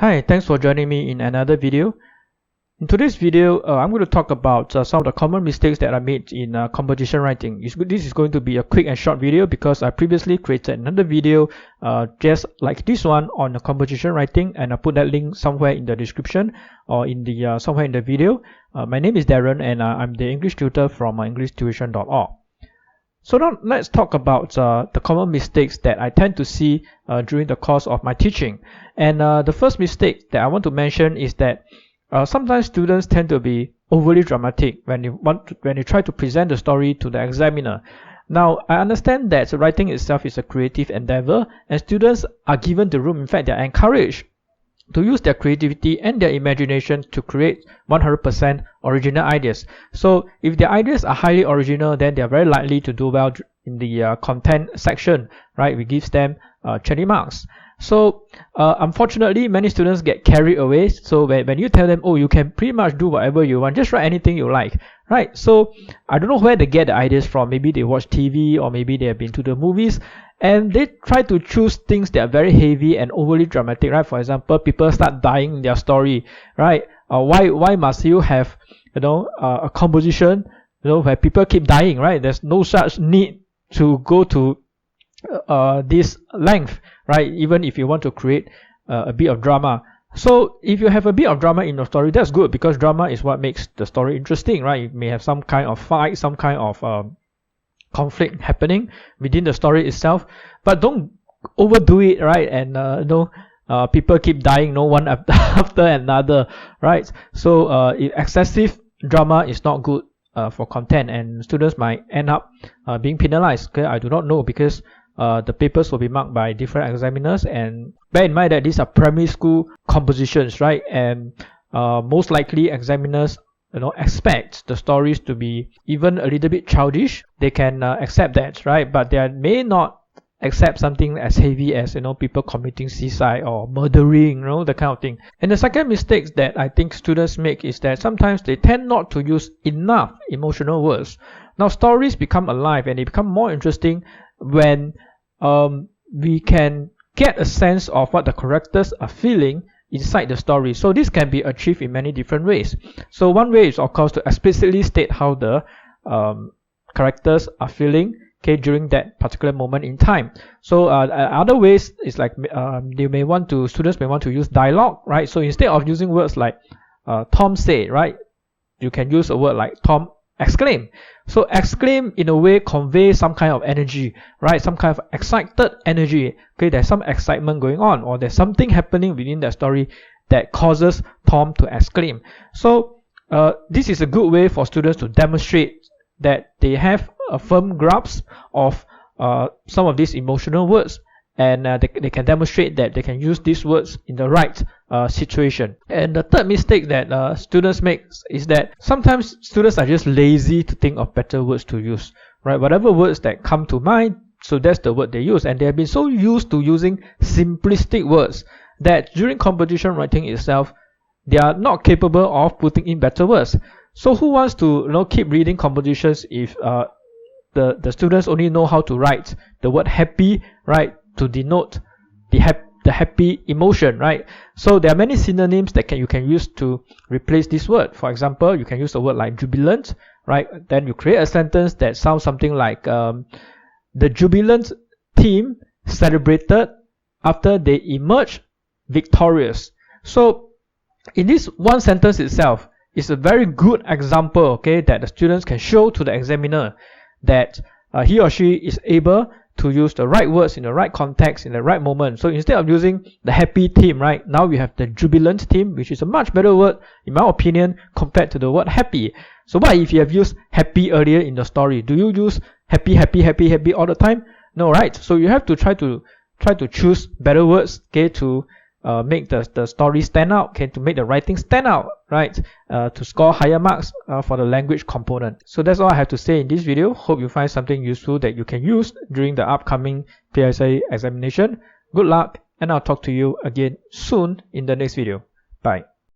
Hi, thanks for joining me in another video. In today's video, I'm going to talk about some of the common mistakes that I made in composition writing. This is going to be a quick and short video because I previously created another video just like this one on composition writing, and I'll put that link somewhere in the description or in the somewhere in the video. My name is Darren, and I'm the English tutor from EnglishTuition.org. So now let's talk about the common mistakes that I tend to see during the course of my teaching. And the first mistake that I want to mention is that sometimes students tend to be overly dramatic when you try to present the story to the examiner. Now, I understand that writing itself is a creative endeavor, and students are given the room. In fact, they are encouraged to use their creativity and their imagination to create 100% original ideas. So if their ideas are highly original, then they are very likely to do well in the content section, right? We give them 20 marks. So unfortunately, many students get carried away. So when you tell them, oh, you can pretty much do whatever you want, just write anything you like, right? So I don't know where they get the ideas from. Maybe they watch TV, or maybe they have been to the movies, and they try to choose things that are very heavy and overly dramatic, right? For example, people start dying in their story, right? Why must you have, a composition, where people keep dying, right? There's no such need to go to this length, right? Even if you want to create a bit of drama. So if you have a bit of drama in your story, that's good, because drama is what makes the story interesting, right? You may have some kind of fight, some kind of conflict happening within the story itself, but don't overdo it, right? And people keep dying, one after another, right? So excessive drama is not good for content, and students might end up being penalized. Okay, I do not know, because the papers will be marked by different examiners, and bear in mind that these are primary school compositions, right? And most likely examiners expect the stories to be even a little bit childish. They can accept that, right? But they may not accept something as heavy as people committing suicide or murdering, that kind of thing. And the second mistake that I think students make is that sometimes they tend not to use enough emotional words. Now, stories become alive and they become more interesting when we can get a sense of what the characters are feeling inside the story. So this can be achieved in many different ways. So one way is, of course, to explicitly state how the characters are feeling, okay, during that particular moment in time. So other ways is like students may want to use dialogue, right? So instead of using words like Tom said, right, you can use a word like Tom exclaim. So exclaim in a way conveys some kind of energy, right? Some kind of excited energy. Okay, there's some excitement going on, or there's something happening within that story that causes Tom to exclaim. So this is a good way for students to demonstrate that they have a firm grasp of some of these emotional words, and they can demonstrate that they can use these words in the right situation. And the third mistake that students make is that sometimes students are just lazy to think of better words to use, right? Whatever words that come to mind, so that's the word they use, and they have been so used to using simplistic words that during composition writing itself, they are not capable of putting in better words. So who wants to keep reading compositions if the students only know how to write the word happy, right, to denote the happy emotion, right? So there are many synonyms that you can use to replace this word. For example, you can use a word like jubilant, right? Then you create a sentence that sounds something like the jubilant team celebrated after they emerged victorious. So in this one sentence itself is a very good example, okay, that the students can show to the examiner that he or she is able to use the right words in the right context in the right moment. So instead of using the happy team, right, now we have the jubilant team, which is a much better word in my opinion compared to the word happy. So what if you have used happy earlier in the story? Do you use happy all the time? No, right? So you have to try to choose better words, okay, to make the story stand out, okay, to make the writing stand out, right, to score higher marks for the language component. So that's all I have to say in this video. Hope you find something useful that you can use during the upcoming PSLE examination. Good luck, and I'll talk to you again soon in the next video. Bye.